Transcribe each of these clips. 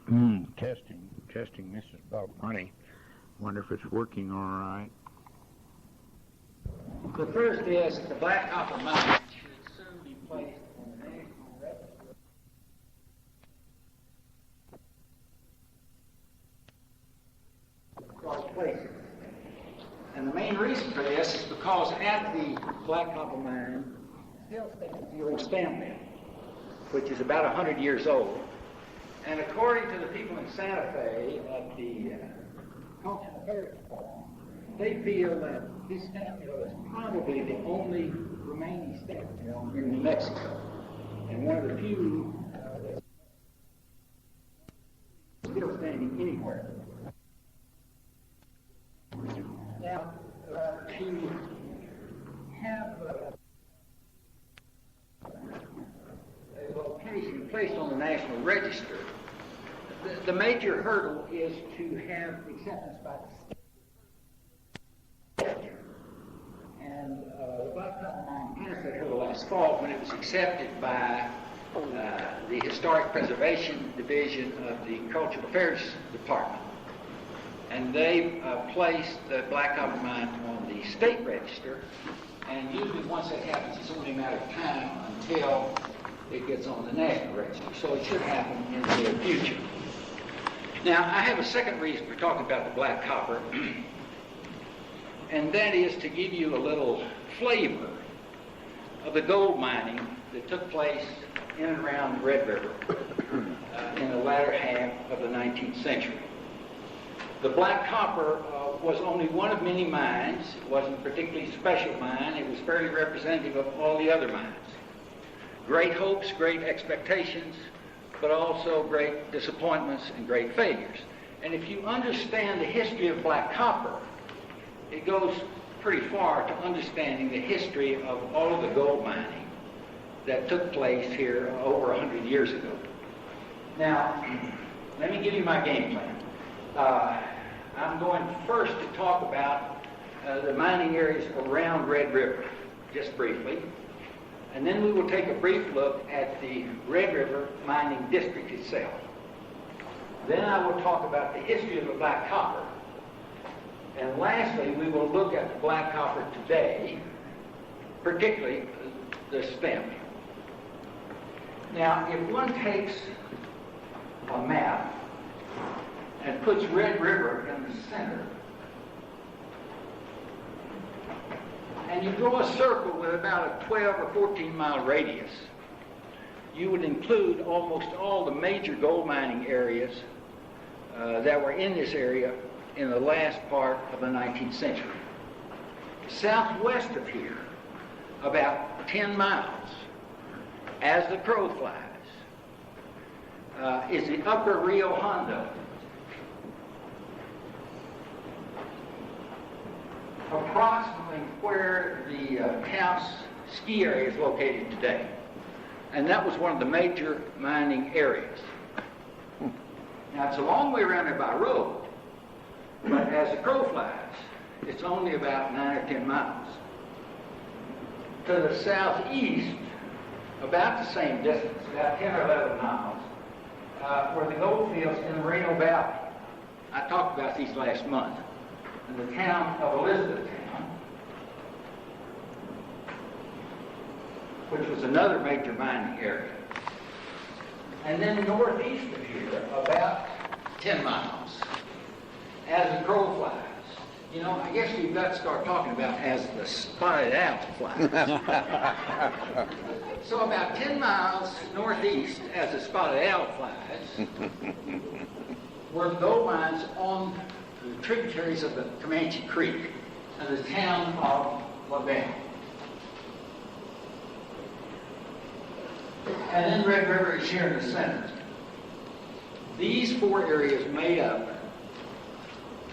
Testing. This is Bob Prunty. Wonder if it's working all right. The first is the black copper mine should soon be placed on the National Register. Places. And the main reason for this is because at the black copper mine still stands the old stamp mill, which is about 100 years old. And according to the people in Santa Fe at the Cultural Heritage Forum, they feel that this stamp mill is probably the only remaining stamp mill in New Mexico, and one of the few that's still standing anywhere. Now, to have a location placed on the National Register, the major hurdle is to have acceptance by the state. And the Black Copper Mine passed that hurdle last fall when it was accepted by the Historic Preservation Division of the Cultural Affairs Department. And they placed the Black Copper Mine on the state register, and usually once that happens, it's only a matter of time until it gets on the national register. So it should happen in the near future. Now, I have a second reason for talking about the black copper, and that is to give you a little flavor of the gold mining that took place in and around the Red River in the latter half of the 19th century. The black copper was only one of many mines. It wasn't a particularly special mine. It was fairly representative of all the other mines. Great hopes, great expectations, but also great disappointments and great failures. And if you understand the history of black copper, it goes pretty far to understanding the history of all of the gold mining that took place here over 100 years ago. Now, let me give you my game plan. I'm going first to talk about the mining areas around Red River, just briefly. And then we will take a brief look at the Red River mining district itself. Then I will talk about the history of the black copper. And lastly, we will look at the black copper today, particularly the stamp. Now, if one takes a map and puts Red River in the center, and you draw a circle with about a 12 or 14 mile radius, you would include almost all the major gold mining areas that were in this area in the last part of the 19th century. Southwest of here, about 10 miles, as the crow flies, is the upper Rio Hondo. Approximately where the Taos ski area is located today. And that was one of the major mining areas. Now, it's a long way around there by road, but as the crow flies, it's only about 9 or 10 miles. To the southeast, about the same distance, about 10 or 11 miles, were the gold fields in the Moreno Valley. I talked about these last month. In the town of Elizabethtown, which was another major mining area. And then northeast of here, about 10 miles, as the crow flies. You know, I guess we've got to start talking about as the spotted owl flies. So about 10 miles northeast, as the spotted owl flies, were gold mines on the tributaries of the Comanche Creek and the town of La Belle. And then Red River is here in the center. These four areas made up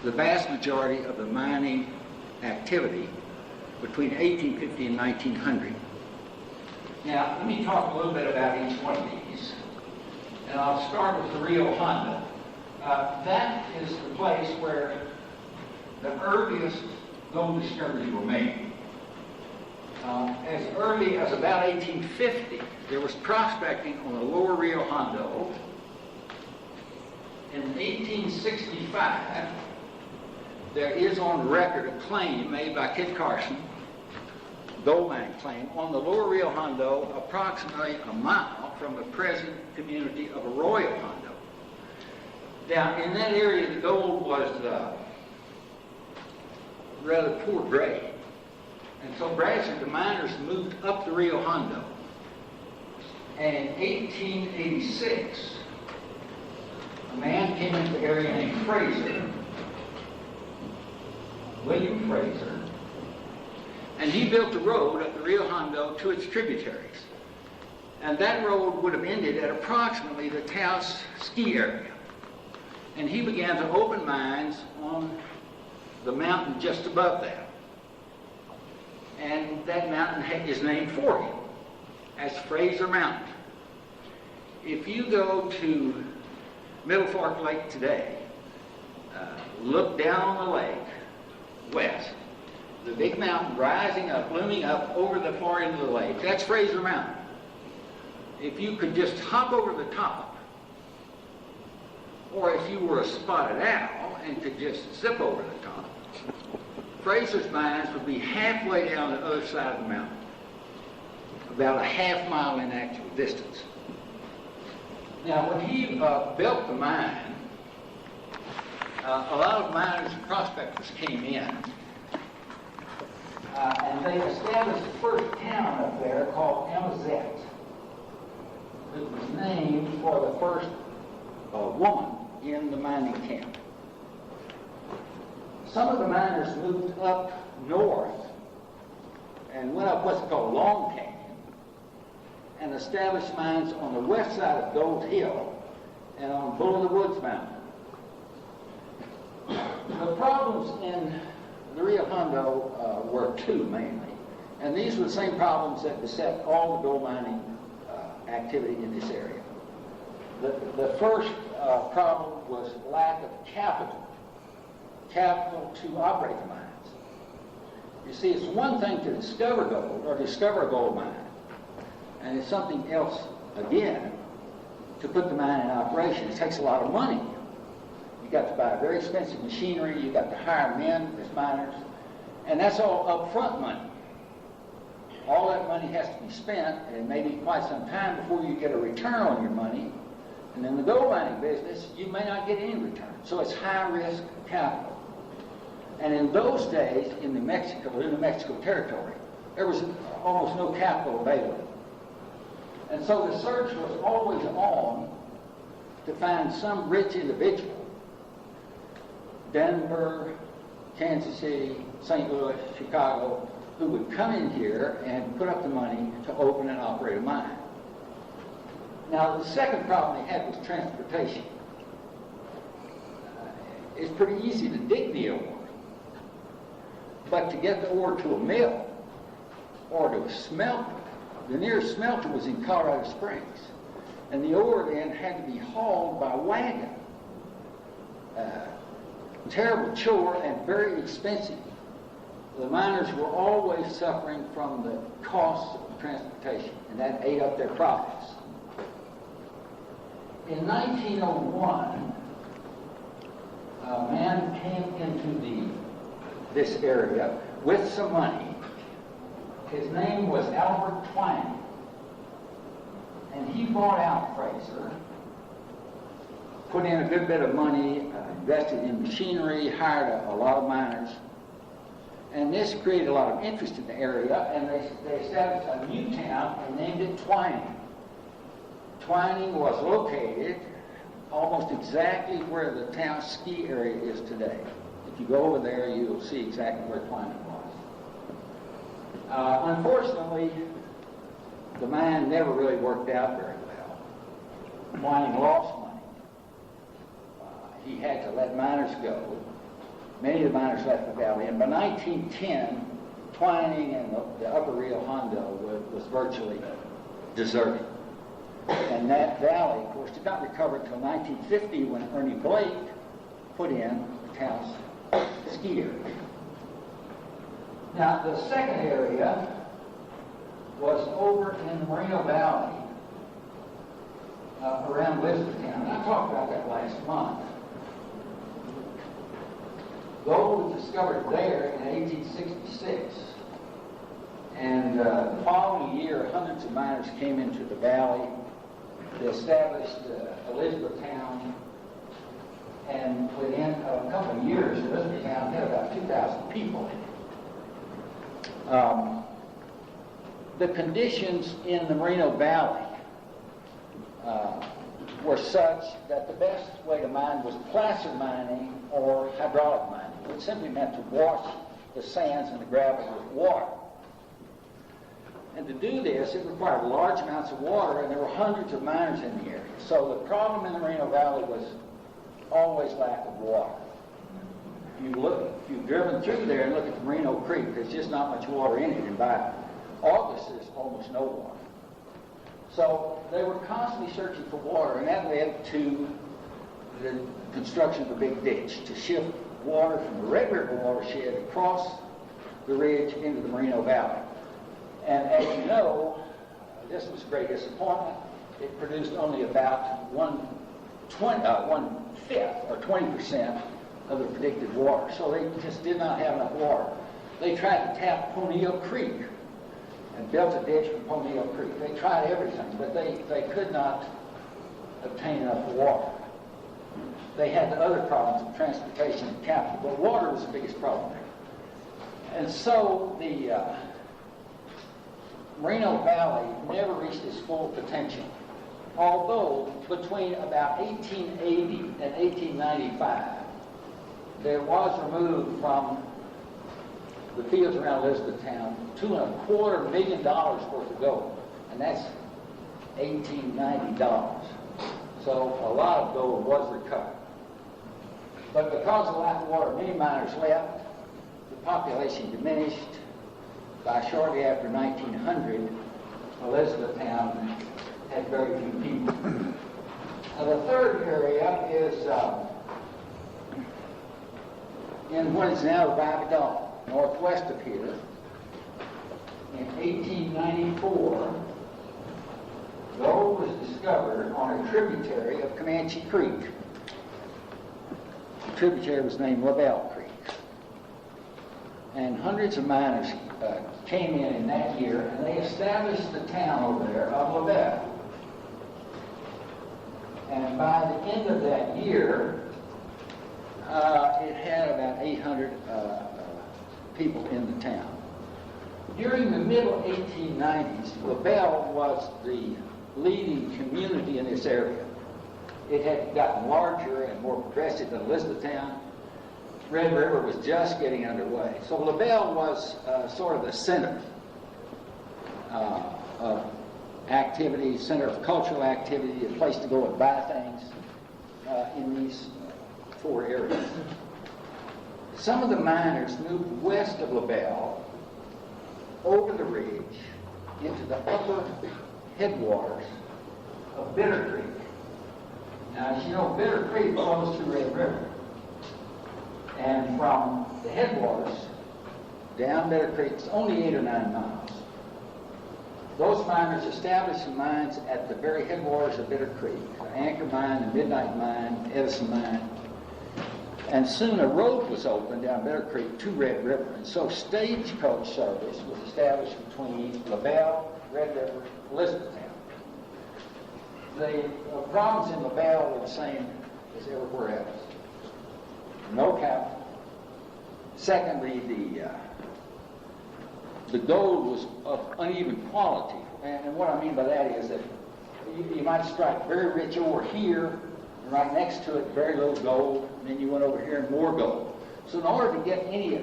the vast majority of the mining activity between 1850 and 1900. Now, let me talk a little bit about each one of these. And I'll start with the Rio Hondo. That is the place where the earliest gold discoveries were made. As early as about 1850, there was prospecting on the lower Rio Hondo 1865, there is on record a claim made by Kit Carson, gold mining claim, on the Lower Rio Hondo, approximately a mile from the present community of Arroyo Hondo. Now, in that area, the gold was rather poor grade. And so gradually the miners moved up the Rio Hondo. And in 1886, a man came into the area named Fraser, William Fraser, and he built a road up the Rio Hondo to its tributaries. And that road would have ended at approximately the Taos ski area. And he began to open mines on the mountain just above that. And that mountain is named for him as Fraser Mountain. If you go to Middle Fork Lake today, look down on the lake, west, the big mountain rising up, looming up over the far end of the lake, that's Fraser Mountain. If you could just hop over the top, or if you were a spotted owl and could just zip over the top, Fraser's mines would be halfway down the other side of the mountain, about a half mile in actual distance. Now, when he built the mine, a lot of miners and prospectors came in, and they established the first town up there called Amazette. It was named for the first woman in the mining camp. Some of the miners moved up north and went up what's called Long Canyon and established mines on the west side of Gold Hill and on Bull of the Woods Mountain. The problems in the Rio Hondo were two mainly, and these were the same problems that beset all the gold mining activity in this area. The first problem was lack of capital to operate the mines. You see, it's one thing to discover gold or discover a gold mine, and it's something else, again, to put the mine in operation. It takes a lot of money. You got to buy very expensive machinery, you got to hire men as miners, and that's all upfront money. All that money has to be spent, and it may be quite some time before you get a return on your money. And in the gold mining business, you may not get any return. So it's high risk capital. And in those days, in New Mexico territory, there was almost no capital available. And so the search was always on to find some rich individual, Denver, Kansas City, St. Louis, Chicago, who would come in here and put up the money to open and operate a mine. Now, the second problem they had was transportation. It's pretty easy to dig the ore, but to get the ore to a mill or to a smelter, the nearest smelter was in Colorado Springs, and the ore then had to be hauled by wagon. Terrible chore and very expensive. The miners were always suffering from the costs of transportation, and that ate up their profits. In 1901, a man came into this area with some money. His name was Albert Twining, and he bought out Fraser, put in a good bit of money, invested in machinery, hired a lot of miners, and this created a lot of interest in the area, and they established a new town and named it Twining. Twining was located almost exactly where the town ski area is today. If you go over there, you'll see exactly where Twining was. Unfortunately, the mine never really worked out very well. Twining lost money. He had to let miners go. Many of the miners left the valley, and by 1910, Twining and the upper Rio Hondo was virtually deserted. And that valley, of course, did not recover until 1950 when Ernie Blake put in the town's ski area. Now, the second area was over in the Moreno Valley around Elizabethtown. And I talked about that last month. was discovered there in 1866. And the following year, hundreds of miners came into the valley. They established Elizabethtown. And within a couple of years, Elizabethtown had about 2,000 people in it. The conditions in the Merino Valley were such that the best way to mine was placer mining or hydraulic mining, which simply meant to wash the sands and the gravel with water. And to do this, it required large amounts of water, and there were hundreds of miners in the area. So the problem in the Merino Valley was always lack of water. If you've driven through there and look at the Merino Creek, there's just not much water in it, and by August there's almost no water. So they were constantly searching for water, and that led to the construction of a big ditch to shift water from the Red River watershed across the ridge into the Merino Valley. And as you know, this was a great disappointment. It produced only about 1/5 or 20% of the predicted water. So they just did not have enough water. They tried to tap Poneal Creek and built a ditch from Poneal Creek. They tried everything, but they could not obtain enough water. They had other problems of transportation and capital, but water was the biggest problem there. And so the Merino Valley never reached its full potential, although between about 1880 and 1895, there was removed from the fields around Elizabethtown $2.25 million worth of gold, and that's $1890. So a lot of gold was recovered. But because of lack of water, many miners left, the population diminished. By shortly after 1900, Elizabethtown had very few people. Now the third area is in what is now Rabidon, northwest of here. In 1894, gold was discovered on a tributary of Comanche Creek. The tributary was named LaBelle Creek. And hundreds of miners came in that year, and they established the town over there of LaBelle. And by the end of that year, it had about 800 people in the town. During the middle 1890s, LaBelle was the leading community in this area. It had gotten larger and more progressive than Elizabethtown. Red River was just getting underway. So LaBelle was sort of the center of activity, center of cultural activity, a place to go and buy things in these four areas. Some of the miners moved west of LaBelle over the ridge into the upper headwaters of Bitter Creek. Now, as you know, Bitter Creek flows through Red River. And from the headwaters down Bitter Creek, it's only 8 or 9 miles. Those miners established some mines at the very headwaters of Bitter Creek, the Anchor Mine, the Midnight Mine, Edison Mine. And soon a road was opened down Bitter Creek to Red River. And so stagecoach service was established between LaBelle, Red River, Elizabethtown. The problems in LaBelle were the same as everywhere else. No capital. Secondly, the gold was of uneven quality. And what I mean by that is that you might strike very rich ore here, and right next to it, very little gold, and then you went over here and more gold. So in order to get any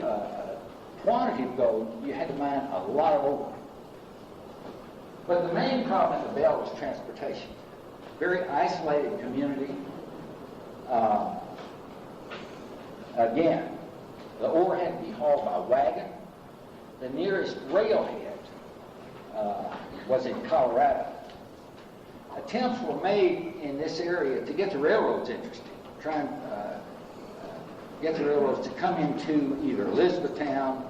quantity of gold, you had to mine a lot of ore. But the main problem at LaBelle was transportation. Very isolated community. Again, the ore had to be hauled by wagon. The nearest railhead was in Colorado. Attempts were made in this area to get the railroads interested, try and get the railroads to come into either Elizabethtown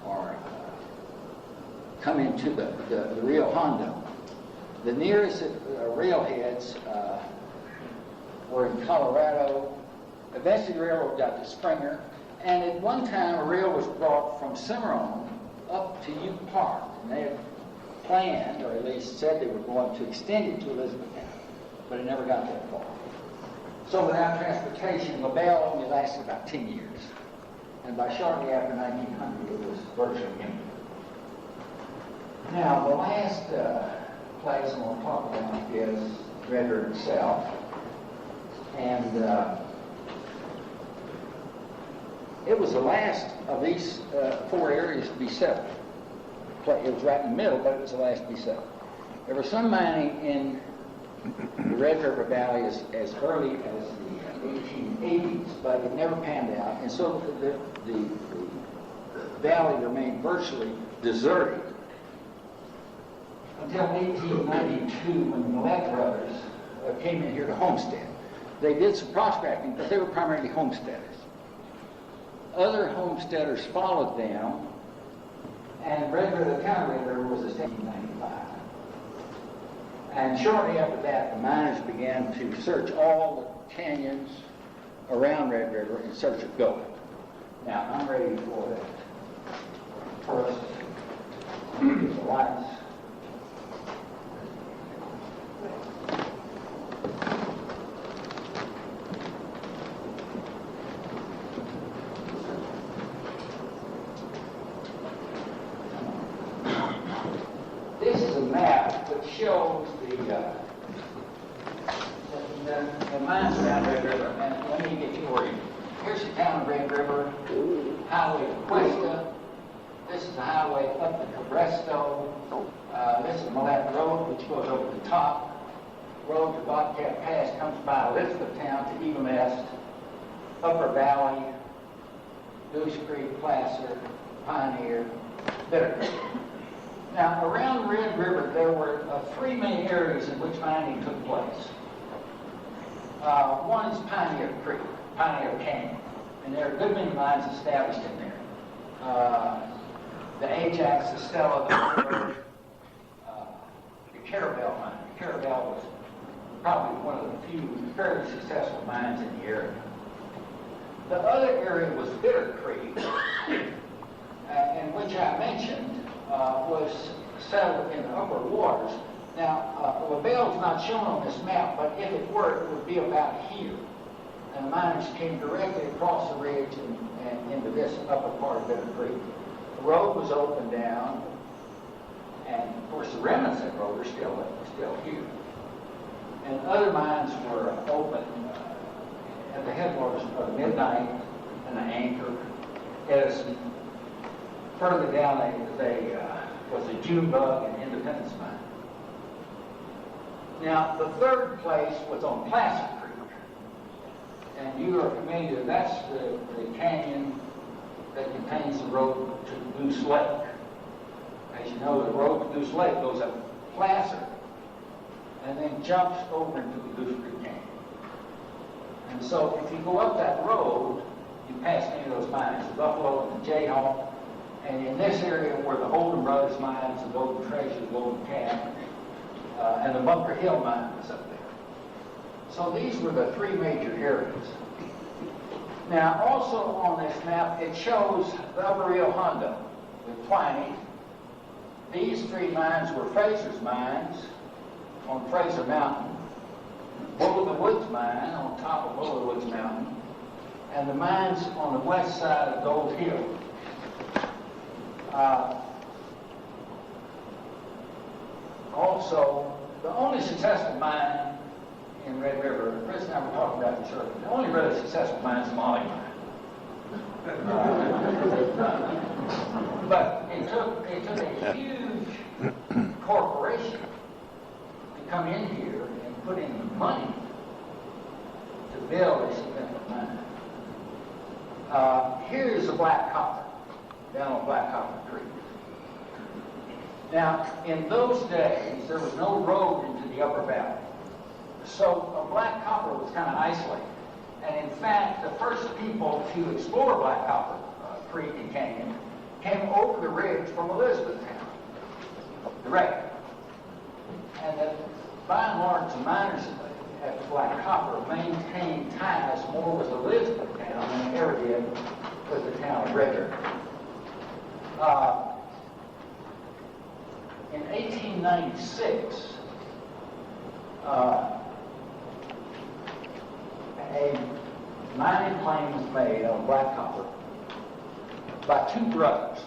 or come into the Rio Hondo. The nearest railheads were in Colorado. Eventually the railroad got to Springer, And at one time, a rail was brought from Cimarron up to Ute Park. And they had planned, or at least said they were going to extend it to Elizabethtown, but it never got that far. So without transportation, LaBelle only lasted about 10 years. And by shortly after 1900, it was virtually empty. Now, the last place I want to talk about is Red River itself. And it was the last of these 4 areas to be settled. It was right in the middle, but it was the last to be settled. There was some mining in the Red River Valley as early as the 1880s, but it never panned out. And so the valley remained virtually deserted until 1892 when the Millette brothers came in here to homestead. They did some prospecting, but they were primarily homesteaders. Other homesteaders followed them, and the town of Red River was established in 1895. And shortly after that, the miners began to search all the canyons around Red River in search of gold. Now, I'm ready for that. First, the lights. This is a map that shows the mines around Red River. And let me get you oriented. Here's the town of Red River, highway to Cuesta. This is the highway up to Cabresto. This is Millette Road, which goes over the top. Road to Bobcat Pass comes by Elizabethtown to Eagle Nest, Upper Valley, Goose Creek, Placer, Pioneer, Bitter Creek. Now, around Red River, there were 3 main areas in which mining took place. One is Pioneer Creek, Pioneer Canyon, and there are a good many mines established in there. The Ajax, the Stella, the River, the Carabel mine. The Carabel was probably one of the few fairly successful mines in the area. The other area was Bitter Creek, in which I mentioned was settled in the upper waters. Now, LaBelle's not shown on this map, but if it were, it would be about here. And the miners came directly across the ridge and into this upper part of Bitter Creek. The road was opened down, and of course the remnants of that road are still here. And other mines were open at the headwaters of Midnight and the Anchor, Edison. Further down, was the Junebug and Independence mine. Now, the third place was on Placer Creek. And you are familiar, that's the canyon that contains the road to Goose Lake. As you know, the road to Goose Lake goes up Placer and then jumps over into the Goose Creek Canyon. And so if you go up that road, you pass many of those mines, the Buffalo and the Jayhawk. And in this area were the Holden Brothers mines, the Golden Treasure, the Golden Calf, and the Bunker Hill mine was up there. So these were the 3 major areas. Now, also on this map, it shows the Upper Rio Hondo with Twiney. These 3 mines were Fraser's mines on Fraser Mountain, Bull of the Woods mine on top of Bull of the Woods Mountain, and the mines on the west side of Gold Hill. Also, the only successful mine in Red River, Chris and I were talking about this earlier, the only really successful mine is the Molly mine. But it took a huge corporation to come in here and put in the money to build a significant mine. Here's the Black Copper, down on Black Copper Creek. Now, in those days, there was no road into the upper valley. So Black Copper was kind of isolated. And in fact, the first people to explore Black Copper Creek and Canyon came over the ridge from Elizabethtown, direct. And that, by and large, the miners at Black Copper maintained ties more with Elizabethtown than they ever did was the town of Red River. In 1896, a mining claim was made on black copper by two brothers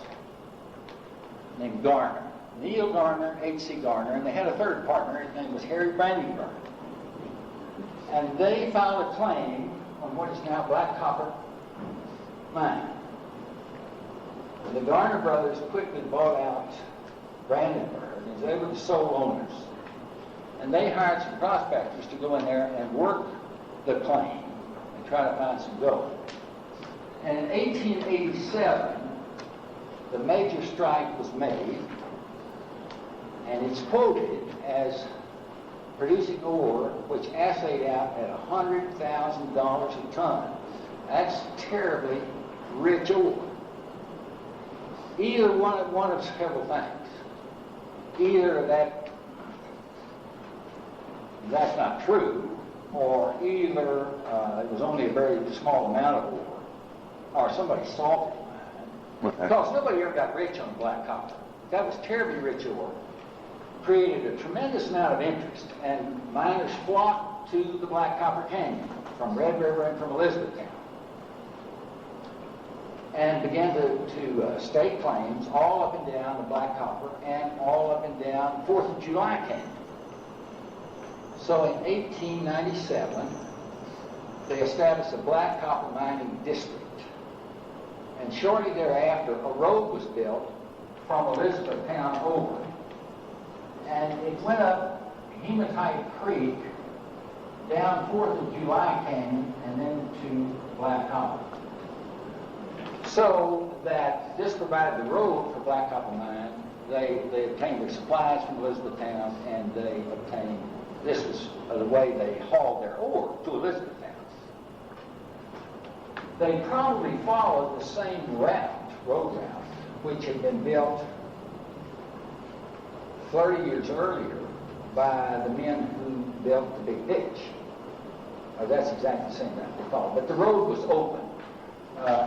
named Garner, Neil Garner, H.C. Garner, and they had a third partner. His name was Harry Brandenburg. And they filed a claim on what is now black copper mine. The Garner brothers quickly bought out Brandenburg, and they were the sole owners. And they hired some prospectors to go in there and work the claim and try to find some gold. And in 1887, the major strike was made, and it's quoted as producing ore which assayed out at $100,000 a ton. That's terribly rich ore. Either one of several things. Either that's not true, or either it was only a very small amount of ore, or somebody salted the mine. Because nobody ever got rich on black copper. That was terribly rich ore. Created a tremendous amount of interest, and miners flocked to the Black Copper Canyon from Red River and from Elizabethtown, and began to stake claims all up and down the Black Copper and all up and down 4th of July Canyon. So in 1897, they established a black copper mining district. And shortly thereafter, a road was built from Elizabethtown over. And it went up Hematite Creek, down 4th of July Canyon, and then to Black Copper. So that this provided the road for black copper mine. They obtained their supplies from Elizabethtown, and they obtained, this was the way they hauled their ore to Elizabethtown. They probably followed the same road route, which had been built 30 years earlier by the men who built the big ditch. That's exactly the same route they followed. But the road was open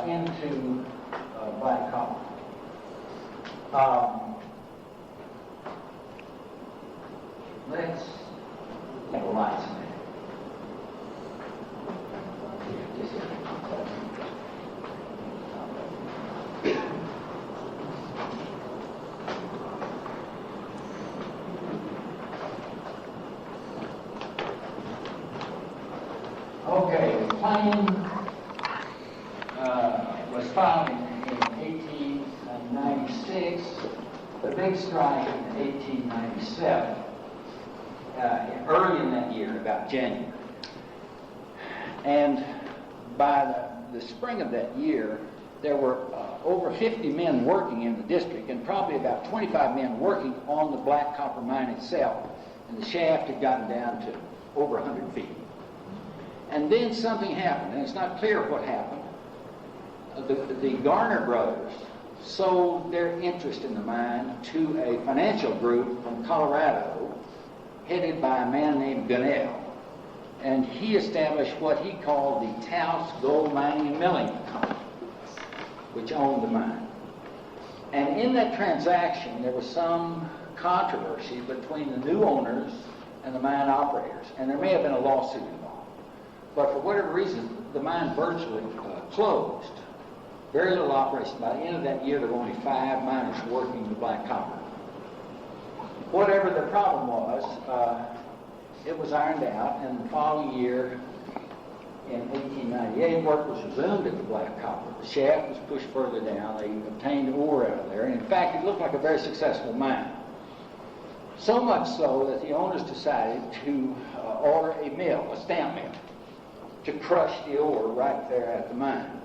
into black copper. Let's have a lights in there. Okay, the claim was filed in 1896, the big strike in 1897, early in that year, about January. And by the spring of that year, there were over 50 men working in the district, and probably about 25 men working on the black copper mine itself, and the shaft had gotten down to over 100 feet. And then something happened, and it's not clear what happened. The Garner brothers sold their interest in the mine to a financial group from Colorado, headed by a man named Gunnell. And he established what he called the Taos Gold Mining and Milling Company, which owned the mine. And in that transaction, there was some controversy between the new owners and the mine operators, and there may have been a lawsuit involved. But for whatever reason, the mine virtually closed. Very little operation. By the end of that year, there were only 5 miners working the black copper. Whatever the problem was, it was ironed out, and the following year, in 1898, work was resumed at the black copper. The shaft was pushed further down. They obtained ore out of there, and in fact, it looked like a very successful mine. So much so that the owners decided to order a mill, a stamp mill, to crush the ore right there at the mine.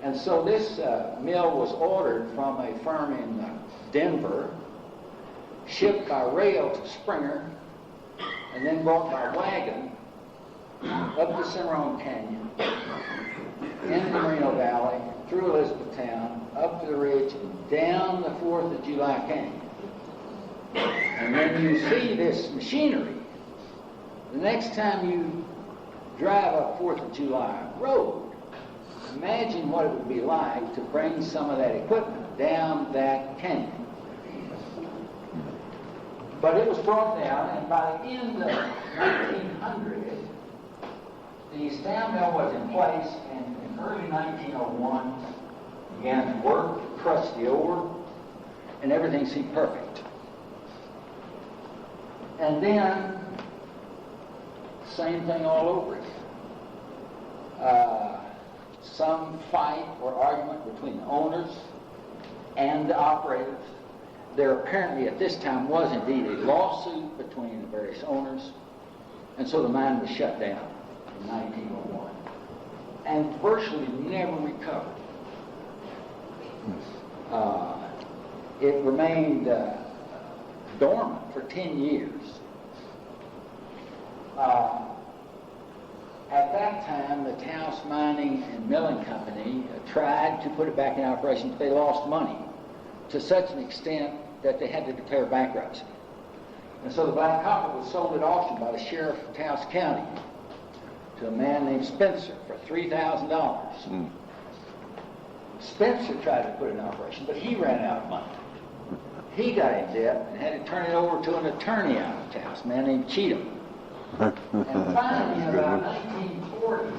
And so this mill was ordered from a firm in Denver, shipped by rail to Springer, and then brought by wagon up the Cimarron Canyon, into the Merino Valley, through Elizabethtown, up to the ridge, and down the 4th of July Canyon. And when you see this machinery, the next time you drive up 4th of July Road, Imagine what it would be like to bring some of that equipment down that canyon. But it was brought down, and by the end of 1900, the sand mill was in place, and in early 1901 began to work, crush the ore, and everything seemed perfect. And then, same thing all over again. Some fight or argument between the owners and the operators. There apparently at this time was indeed a lawsuit between the various owners, and so the mine was shut down in 1901 and virtually never recovered. It remained dormant for 10 years. At that time, the Taos Mining and Milling Company tried to put it back in operation, but they lost money to such an extent that they had to declare bankruptcy. And so the black copper was sold at auction by the sheriff of Taos County to a man named Spencer for $3,000. Spencer tried to put it in operation, but he ran out of money. He got in debt and had to turn it over to an attorney out of Taos, a man named Cheatham. And finally, in about 1940,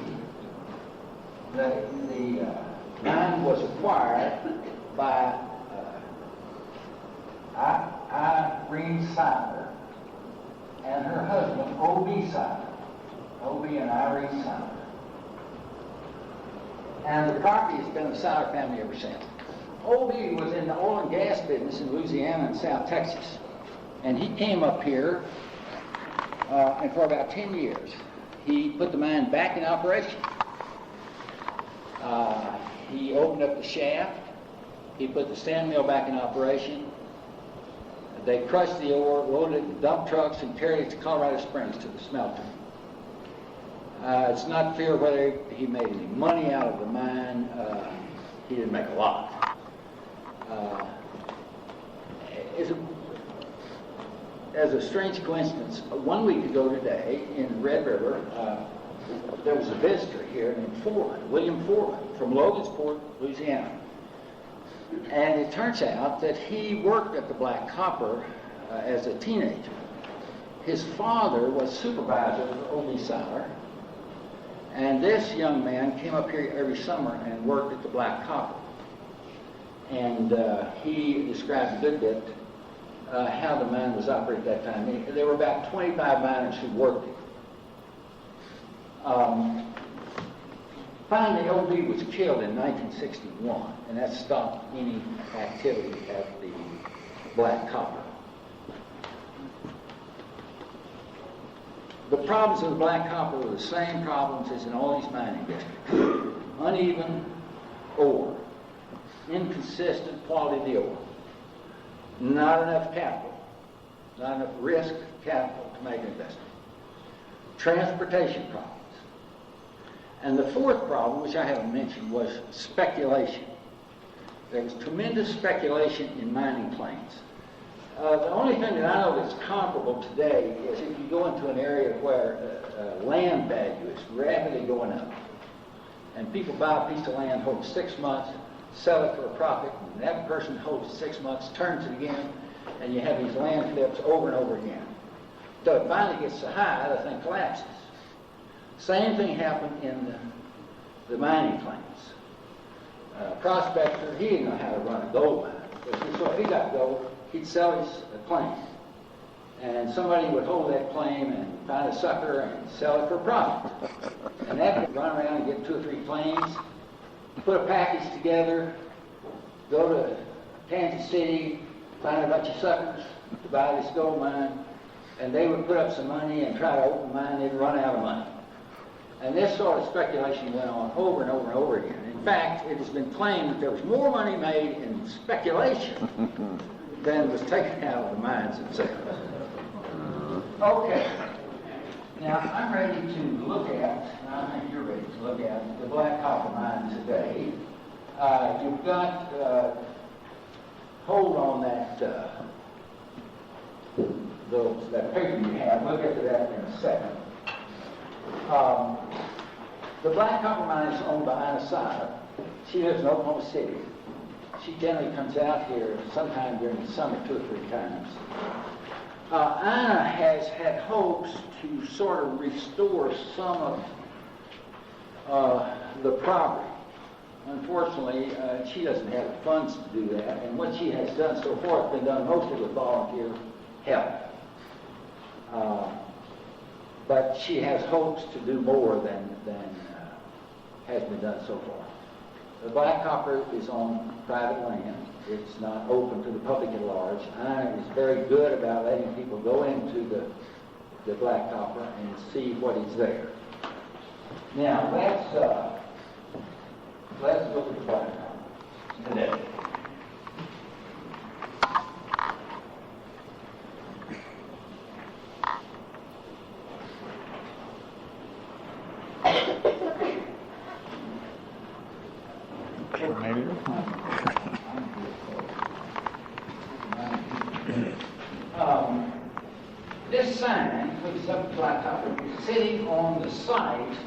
the mine was acquired by Irene Seiler and her husband, O.B. Seiler. O.B. and Irene Seiler. And the property has been the Seiler family ever since. O.B. was in the oil and gas business in Louisiana and South Texas. And he came up here, and for about 10 years, he put the mine back in operation. He opened up the shaft. He put the sand mill back in operation. They crushed the ore, loaded it in dump trucks, and carried it to Colorado Springs to the smelter. It's not clear whether he made any money out of the mine. He didn't make a lot. As a strange coincidence, 1 week ago today in Red River, there was a visitor here named Foreman, William Foreman, from Logansport, Louisiana. And it turns out that he worked at the Black Copper as a teenager. His father was supervisor for O.B. Seiler, and this young man came up here every summer and worked at the Black Copper. And he described a good bit how the mine was operated at that time. There were about 25 miners who worked it. Finally, O.B. was killed in 1961, and that stopped any activity at the Black Copper. The problems of the Black Copper were the same problems as in all these mining districts. Uneven ore, inconsistent quality of the ore, not enough capital, not enough risk capital to make an investment, transportation problems. And the fourth problem, which I haven't mentioned, was speculation. There was tremendous speculation in mining claims. The only thing that I know that's comparable today is if you go into an area where land value is rapidly going up, and people buy a piece of land, hold 6 months, sell it for a profit, and that person holds it 6 months, turns it again, and you have these land flips over and over again. So it finally gets so high, the thing collapses. Same thing happened in the mining claims. Prospector, he didn't know how to run a gold mine. So if he got gold, he'd sell his claim. And somebody would hold that claim and find a sucker and sell it for a profit. And that could run around and get 2 or 3 claims, put a package together, go to Kansas City, find a bunch of suckers to buy this gold mine, and they would put up some money and try to open the mine, they'd run out of money. And this sort of speculation went on over and over and over again. In fact, it has been claimed that there was more money made in speculation than was taken out of the mines themselves. Okay. Now, I'm ready to look at, and I think you're ready to look at, the Black Copper mine today. You've got, hold on that paper you have. We'll get to that in a second. The black copper mine is owned by Ina Side. She lives in Oklahoma City. She generally comes out here sometime during the summer 2 or 3 times. Ina has had hopes to sort of restore some of the property. Unfortunately, she doesn't have the funds to do that, and what she has done so far has been done mostly with volunteer help. But she has hopes to do more than has been done so far. The black copper is on private land. It's not open to the public at large. Ina is very good about letting people go into the black copper and see what is there. Now, let's look at the black copper today. This sign, which is up the black copper, is sitting on the site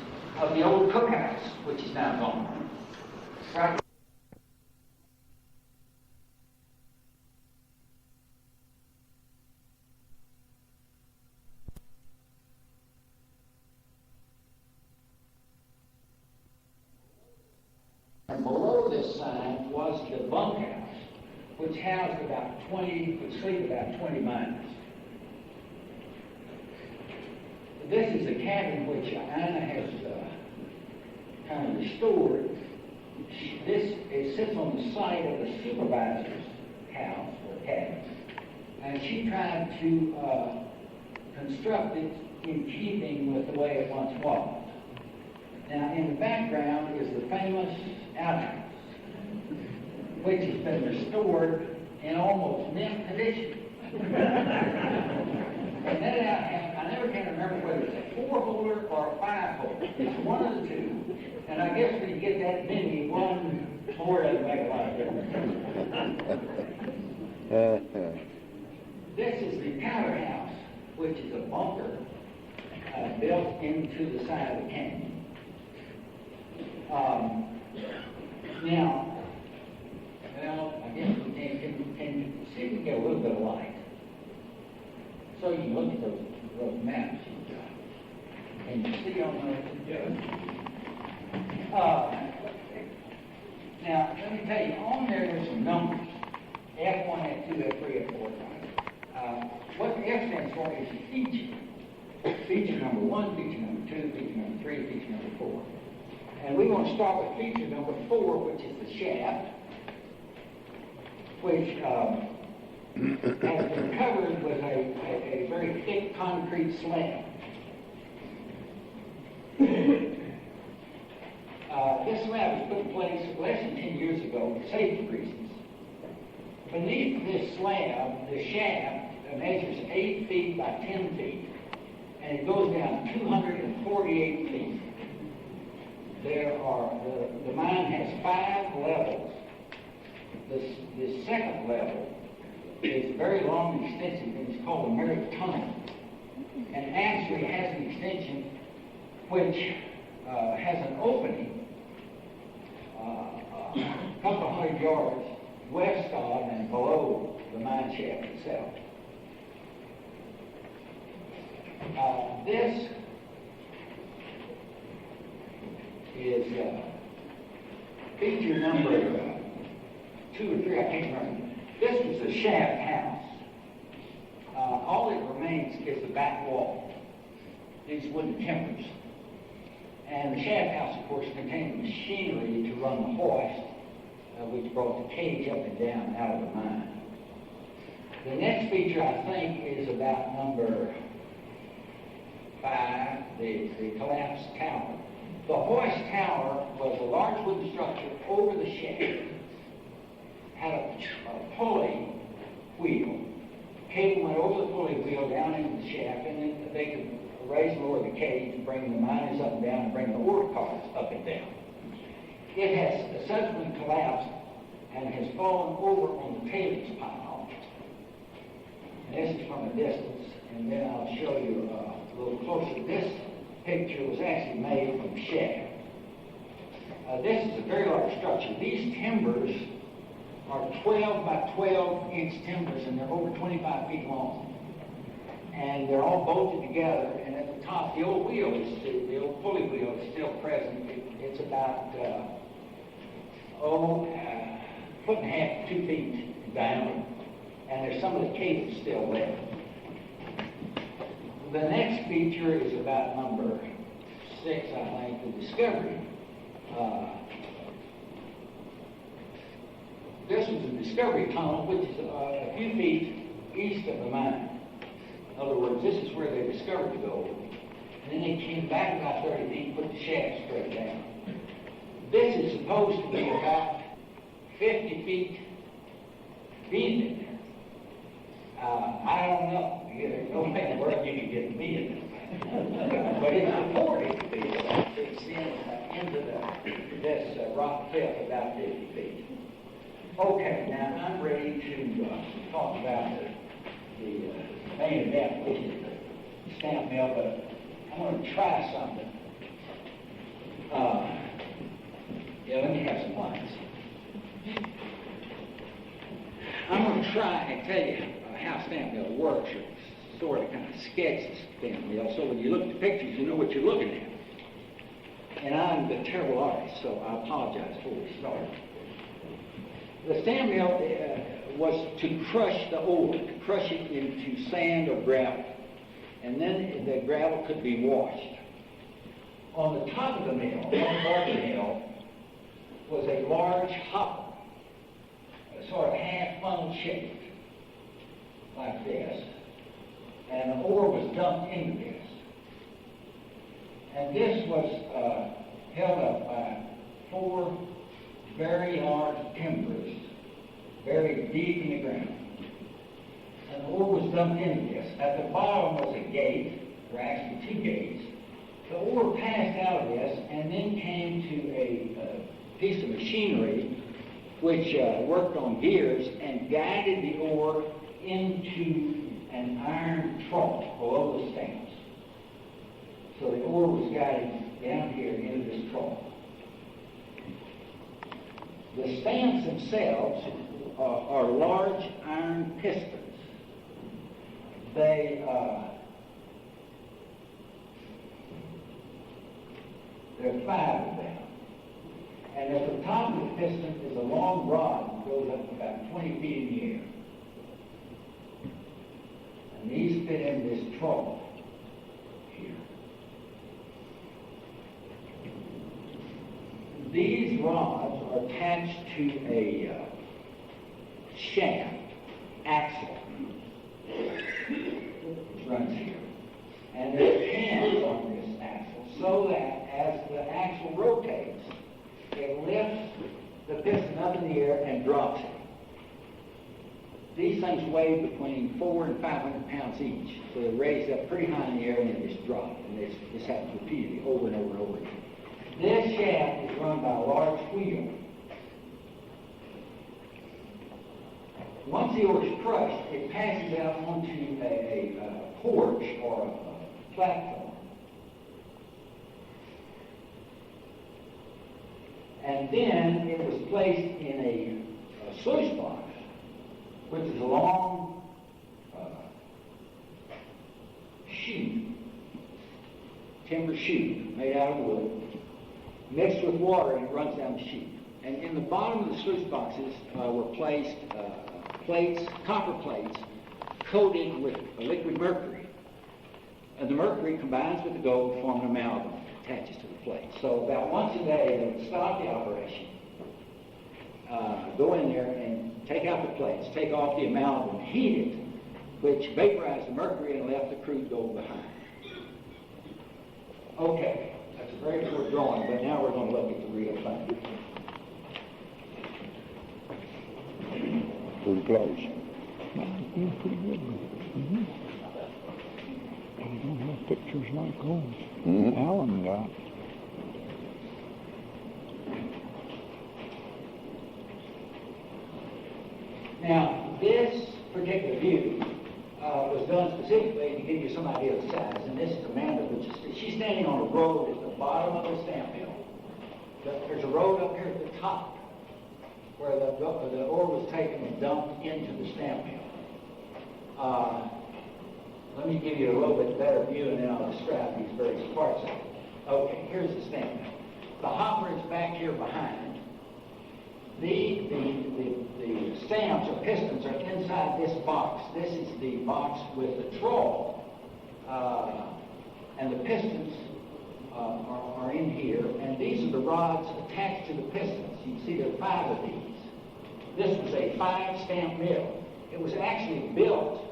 of the old cookhouse, which is now gone. Right. And below this sign was the bunkhouse, which housed would sleep about 20 miners. This is the cabin which Ina has kind of restored. It sits on the site of the supervisor's house or cabin, and she tried to construct it in keeping with the way it once was. Now, in the background is the famous outhouse, which has been restored in almost mint condition. And that outhouse, I never can remember whether it's a 4-holder or a 5-holder. It's one of the two. And I guess when you get that many, one more doesn't make a lot of difference. This is the powerhouse, which is a bunker built into the side of the canyon. Now, well, I guess we can see if we can get a little bit of light. So you can look at those maps you've got. Can you see on those? Yeah. Now, let me tell you, on there's some numbers. F1, F2, F3, F4, F5. What the F stands for is feature. Feature number 1, feature number 2, feature number 3, feature number 4. And we want to start with feature number 4, which is the shaft, which has been covered with a very thick concrete slab. This slab was put in place less than 10 years ago for safety reasons. Beneath this slab, the shaft measures 8 feet by 10 feet, and it goes down 248 feet. The mine has 5 levels. The second level is very long and extensive, and it's called the Merritt Tunnel. And actually has an extension which has an opening a couple of 100 yards west of and below the mine shaft itself. This is feature number 2 or 3, I can't remember. This was the shaft house. All that remains is the back wall, these wooden timbers. And the shaft house, of course, contained machinery to run the hoist, which brought the cage up and down out of the mine. The next feature, I think, is about number 5, the collapsed tower. The hoist tower was a large wooden structure over the shaft, had a pulley wheel. Cable went over the pulley wheel down into the shaft, and then they could raise and lower the cage and bring the miners up and down and bring the ore cars up and down. It has subsequently collapsed and has fallen over on the tailings pile. And this is from a distance, and then I'll show you a little closer. This picture was actually made from the shaft. This is a very large structure. These timbers are 12 by 12 inch timbers, and they're over 25 feet long. And they're all bolted together, and at the top, the old wheel, the old pulley wheel is still present. It's about, foot and a half, 2 feet down, and there's some of the cables still there. The next feature is about number 6, I think, the Discovery. This was the Discovery Tunnel, which is a few feet east of the mine. In other words, this is where they discovered the gold. And then they came back about 30 feet and put the shaft straight down. This is supposed to be about 50 feet being in there. I don't know. There's no way in the world you can get me in there. But it's reported to be about 6 into this rock cliff about 50 feet. Okay, now I'm ready to talk about the main event, which is the stamp mill, but I'm going to try something. Let me have some lines. I'm going to try and tell you how stamp mill works, or sort of kind of sketch the stamp mill, so when you look at the pictures, you know what you're looking at. And I'm a terrible artist, so I apologize before we start. The stamp mill was to crush the ore, to crush it into sand or gravel, and then the gravel could be washed. On the top of the mill, on the mill, was a large hopper, sort of half funnel shaped, like this, and the ore was dumped into this. And this was held up by 4 very large timbers, buried deep in the ground. And the ore was dumped into this. At the bottom was a gate, or actually 2 gates. The ore passed out of this and then came to a piece of machinery which worked on gears and guided the ore into an iron trough below the stamps. So the ore was guided down here into this trough. The stamps themselves are large iron pistons. There are 5 of them. And at the top of the piston is a long rod that goes up about 20 feet in the air. And these fit in this trough here. These rods are attached to a shaft, axle, which runs here. And there's hands on this axle so that as the axle rotates, it lifts the piston up in the air and drops it. These things weigh between 400 and 500 pounds each, so they're raised up pretty high in the air and then just drop. And this happens repeatedly over and over and over again. This shaft is run by a large wheel. Once the ore is crushed, it passes out onto a porch or a platform. And then it was placed in a sluice box, which is a long chute, timber chute made out of wood, mixed with water, and it runs down the chute. And in the bottom of the sluice boxes were placed copper plates, coated with liquid mercury. And the mercury combines with the gold to form an amalgam that attaches to the plate. So about once a day, they would stop the operation, go in there and take out the plates, take off the amalgam, heat it, which vaporized the mercury and left the crude gold behind. Okay, that's a very poor drawing, but now we're going to look at the real thing. Pretty close. Pretty good. Mm-hmm. You don't have pictures like those Alan got. Now, this particular view was done specifically to give you some idea of the size. And this is Amanda, which is, she's standing on a road at the bottom of the stamp mill. There's a road up here at the top where the ore was taken and dumped into the stamp mill. Let me give you a little bit better view, and then I'll describe these various parts of it. Okay, here's the stamp mill. The hopper is back here behind. The stamps or pistons are inside this box. This is the box with the trawl, and the pistons are in here, and these are the rods attached to the pistons. You can see there are 5 of these. This was a 5-stamp mill. It was actually built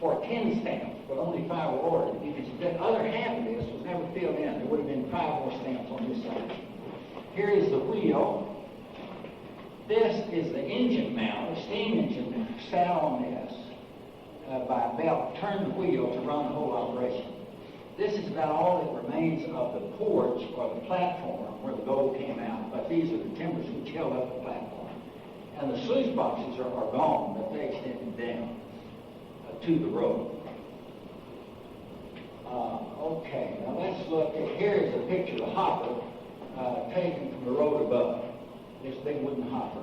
for 10 stamps, but only 5 were ordered. You can see the other half of this was never filled in. There would have been 5 more stamps on this side. Here is the wheel. This is the engine mount. The steam engine that sat on this by a belt turned the wheel to run the whole operation. This is about all that remains of the porch or the platform where the gold came out, but these are the timbers which held up the platform. And the sluice boxes are gone, but they extended down to the road. Okay, now let's look. Here is a picture of the hopper taken from the road above. This big wooden hopper.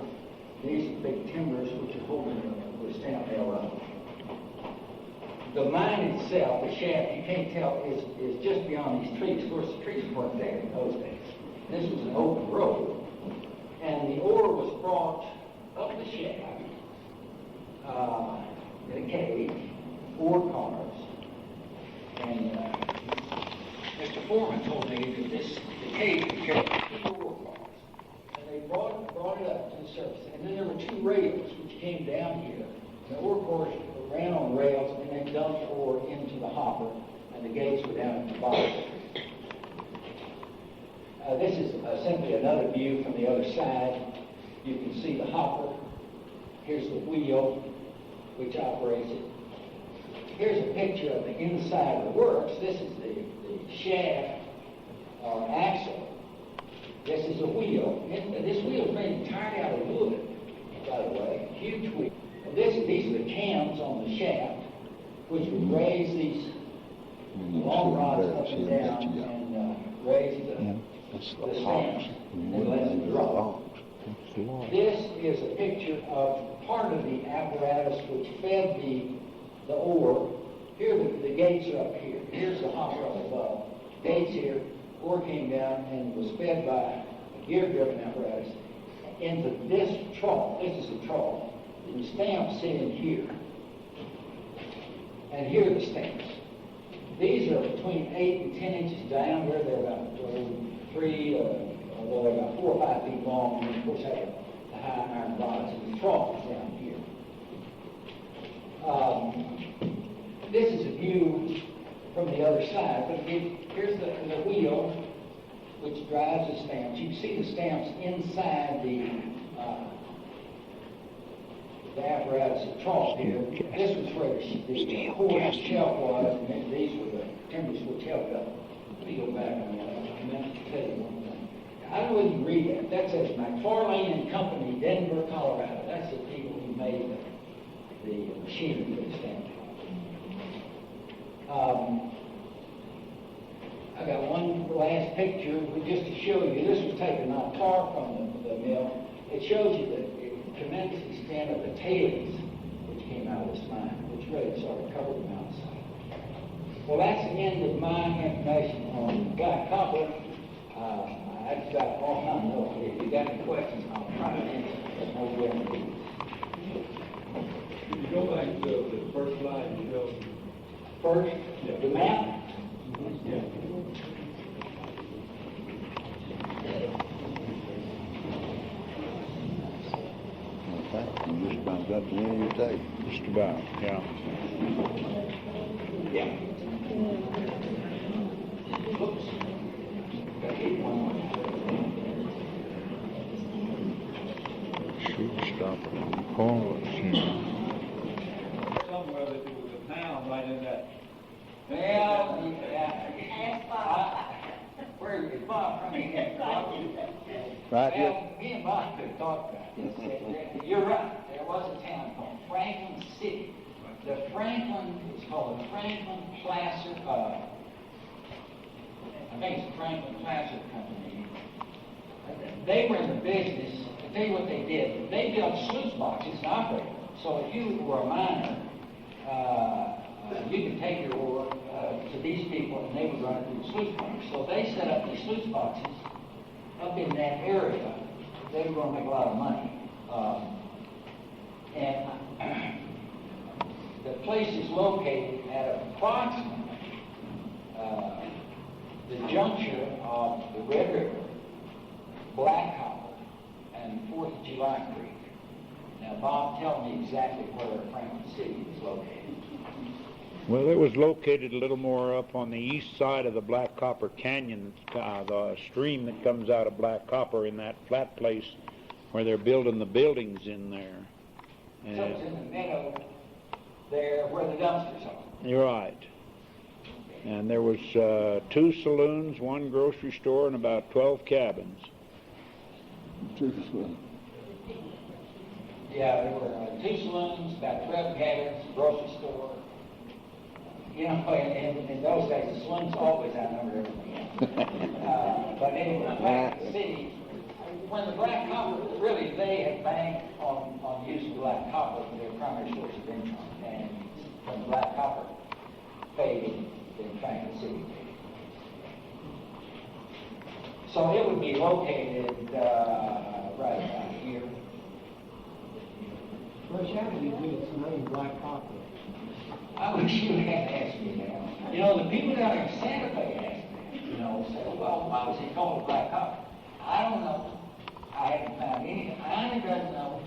These are big timbers which are holding the stamp mill up. The mine itself, the shaft, you can't tell, is just beyond these trees. Of course, the trees weren't there in those days. This was an open road. And the ore was brought up the shaft in a cage, 4 cars. And Mr. Foreman told me that the cage would carry 2 ore cars. And they brought it up to the surface. And then there were 2 rails which came down here. The ore cars ran on rails, and they dumped ore into the hopper, and the gates were down at the bottom. This is simply another view from the other side. You can see the hopper. Here's the wheel, which operates it. Here's a picture of the inside of the works. This is the shaft or axle. This is a wheel. This wheel is made entirely out of wood, by the way. Huge wheel. And these are the cams on the shaft, which would raise these long rods up and down and raise the stamps and then let them drop. This is a picture of part of the apparatus which fed the ore. Here the gates are up here. Here's the hopper up above. Gates here. Ore came down and was fed by a gear-driven apparatus into this trough. This is a trough. The stamps sit in here. And here are the stamps. These are between 8 and 10 inches diameter. They're about 3, although they're about 4 or 5 feet long, and of course have the high iron rods, and the trough is down here. This is a view from the other side, but here's the wheel which drives the stamps. You can see the stamps inside the apparatus, the trough here. This was where the core shelf was, and these were the timbers which held up. Let me go back on that. I meant to tell you one thing. I don't know whether you read that. That says McFarlane and Company, Denver, Colorado. That's the people who made the machinery for the stamp. I got one last picture just to show you. This was taken not far from the mill. It shows you the tremendous extent of the tailings which came out of this mine, which really sort of covered the mountainside. Well, that's the end of my information on black copper. I've got all I know. If you got any questions, I'll try to answer. There's no guarantees. If you go back to the first slide, you know. First, the map. Yeah. Okay, you just about got the end of your tape. Just about, yeah. Yeah. Oops. Got to keep one more. Should stop at the corners, you know. Somewhere that there was a town right in that. Well, where is Bob Prunty? Right here. Well, me and Bob could talk about this. You're right. There was a town called Franklin City. The Franklin, it's called the Franklin Placer I think it's Franklin Placid Company. They were in the business. I'll tell you what they did. They built sluice boxes and operated them. So if you were a miner, you could take your ore to these people and they would run it through the sluice box. So they set up these sluice boxes up in that area. They were going to make a lot of money. And the place is located at approximately the juncture of the Red River, Black Copper, and 4th of July Creek. Now, Bob, tell me exactly where Franklin City is located. Well, it was located a little more up on the east side of the Black Copper Canyon, the stream that comes out of Black Copper in that flat place where they're building the buildings in there. And So it's in the meadow there where the dumpsters are. you're right. And there was 2 saloons, 1 grocery store, and about 12 cabins. Yeah, there were 2 saloons, about 12 cabins, grocery store. You know, in those days, the saloons always outnumbered everything else. But anyway, back to the city, when the Black Copper, really, they had banked on using Black Copper for their primary source of income. And when Black Copper faded, then Franklin City faded. So it would be located right about here. Well, how did you get its name Black Copper? I wish you had asked me that. You know, the people down in Santa Fe asked me, you know, said, well, why was he called Black Copper? I don't know. I haven't found anything. I only doesn't know.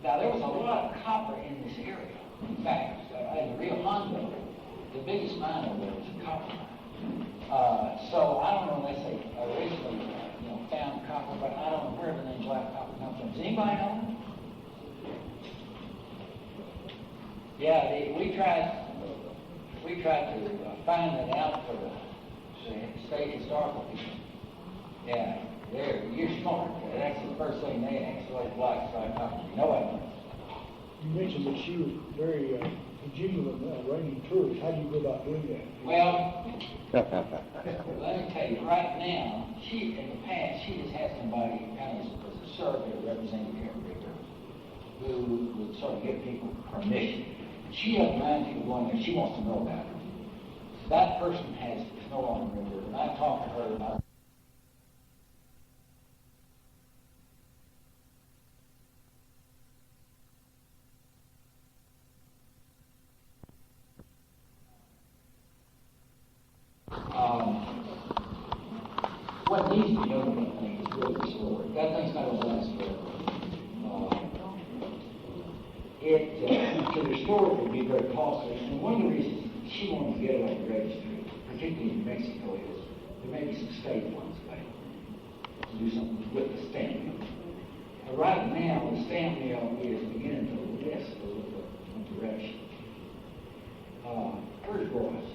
Now, there was a lot of copper in this area. In fact, in the Rio Hondo, the biggest mine over there was a copper mine. So I don't know unless they originally, found copper, but I don't know where the name Black Copper comes from. Does anybody know? Yeah, we tried to find that out for the state historical people. Yeah, you're smart. That's the first thing they asked, what Black Copper. Nobody knows. You mentioned that she was very vigilant arranging tours. How do you go about doing that? Well, let me tell you, right now, in the past, she has had somebody kind of as a surveyor representing Karen River who would sort of give people permission. She doesn't mind people going there. She wants to know about it. That person is no longer a member. And I talked to her about what needs to be done with that thing is really restored. That thing's not going to last forever. To restore it would be very costly. And one of the reasons she wanted to get it on the registry, particularly in Mexico, is there may be some state funds available to do something with the stamp mill. Right now, the stamp mill is beginning to list a little bit of direction. Where's Royce?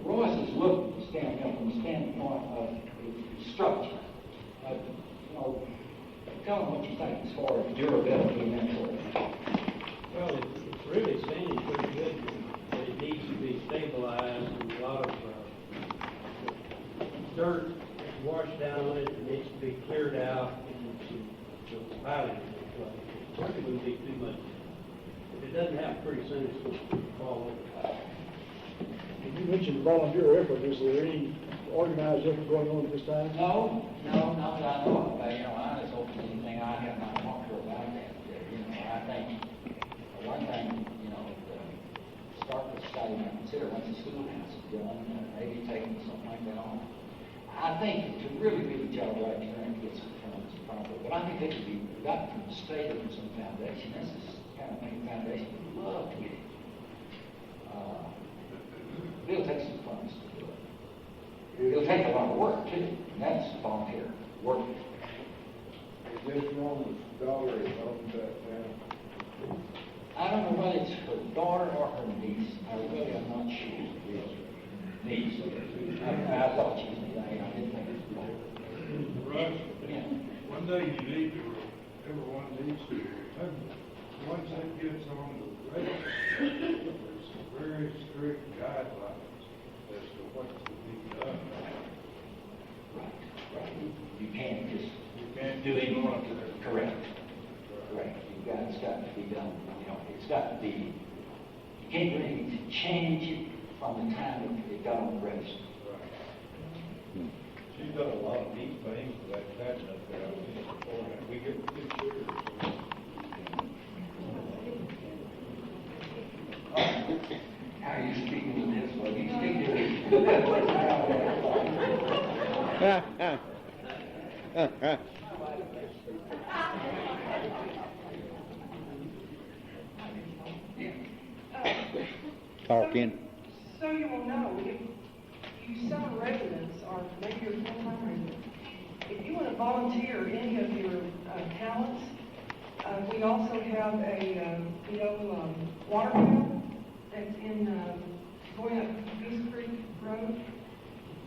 Royce is looking at the stamp mill from the standpoint of its structure. Tell them what you think as far as durability and that sort of thing. Well, it's really standing pretty good, but it needs to be stabilized. And a lot of dirt washed down on it. It needs to be cleared out and the piling in place. It certainly wouldn't be too much. If it doesn't happen pretty soon, it's going to fall over. You mentioned volunteer effort. Is there any organized effort going on at this time? No, not that I know of. I just open anything I have not talked to her about that. I think one thing, start with society might consider once the schoolhouse is done, maybe taking something like that on. I think to really do the job right, you're going to get some funds probably. But I think they could be gotten from the state or from some foundation. This is the kind of thing the foundation would love to get it. It'll take some funds to do it. It'll take a lot of work too, and that's volunteer work. Is this woman's daughter is on that now? I don't know whether it's her daughter or her niece. I really am not sure. Niece. I thought she was niece. I didn't think it was daughter. Russ, Yeah. one day you need to, everyone needs to, once it gets on the radio, it's very very strict guidelines as to what's to be done. Right. You can't just You can't do just anything. go into there. Correct. Correct. It's got to be done, it's got to be, you can't do anything to change it from the time it got on the register. Right. She's done a lot of neat things with that patent up there. I've seen it before, and we get good shares. How are you speaking to this one? You speak to Talking. So you will know, if you summer residents, or maybe you're full-time residents, if you want to volunteer any of your talents, we also have a, water wheel that's in, going up Goose Creek Road.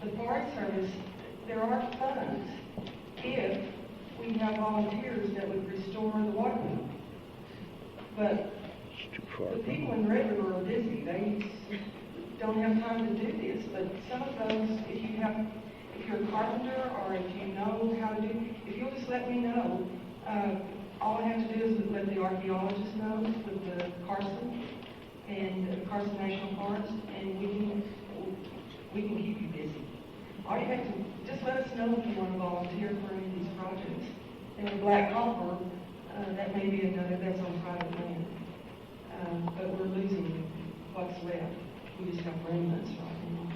The Forest Service, there are funds if we have volunteers that would restore the water wheel. But It's too far. the people in Red River are busy. They don't have time to do this, but some of those, if you're a carpenter or if you know how to do, if you'll just let me know, all I have to do is let the archaeologist know with the Carson and Carson National Forest, and we can keep you busy. All you have to, just let us know if you want to volunteer for any of these projects. And the black copper, that may be another, that's on private land. But we're losing what's left. We just have remnants right now.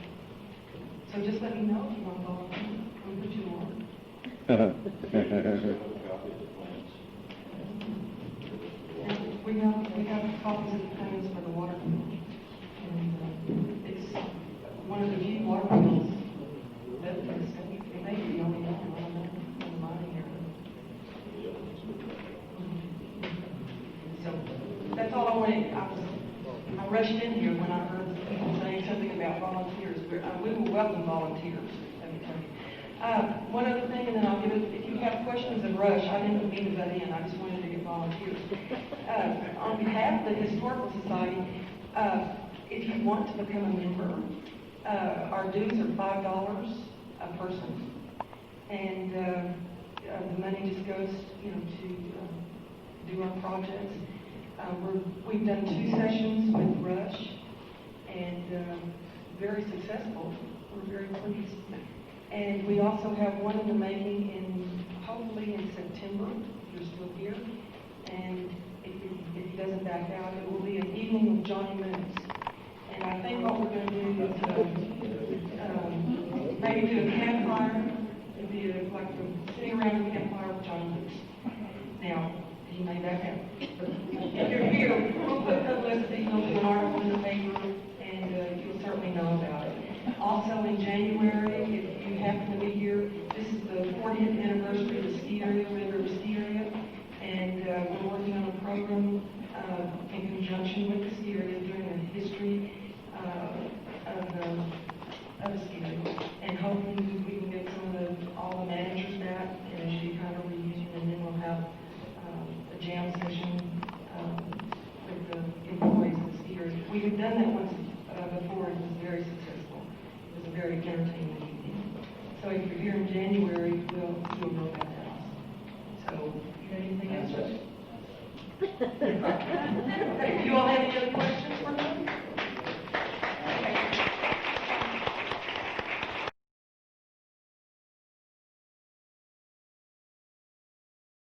So just let me know if you want to volunteer. We'll put you on. We have copies of the plans for the water wheel. And it's one of the few water wheels that is, it may be the only one, I don't know, in the mining area. So that's all I wanted. I rushed in here when I heard people saying something about volunteers. We will welcome volunteers, let me tell you. One other thing, and then I'll give it, if you have questions of Rush, I didn't mean to butt in, I just wanted to get volunteers. On behalf of the Historical Society, if you want to become a member, our dues are $5 a person. And the money just goes, to do our projects. We've done 2 sessions with Rush, and very successful. We're very pleased. And we also have one in the making hopefully in September, if you're still here. And if he doesn't back out, it will be an evening with Johnny Moons. And I think what we're going to do is maybe do a campfire. It'll be like sitting around a campfire with Johnny Moons. Now, he may back out. But if you're here, we'll put the list, you'll do an article in the paper, and you'll certainly know about it. Also in January, if you happen to be here, this is the 40th anniversary of the ski area, Red River Ski Area, and we're working on a program in conjunction with the ski area doing a history of the ski area. And hopefully we can get all the managers back and do kind of reunion, and then we'll have a jam session with the employees of the ski area. We have done that once before, and it was very successful. It was a very entertaining evening. So if you're here in January, we'll do a road house. So, you have anything else? If you all have any other questions?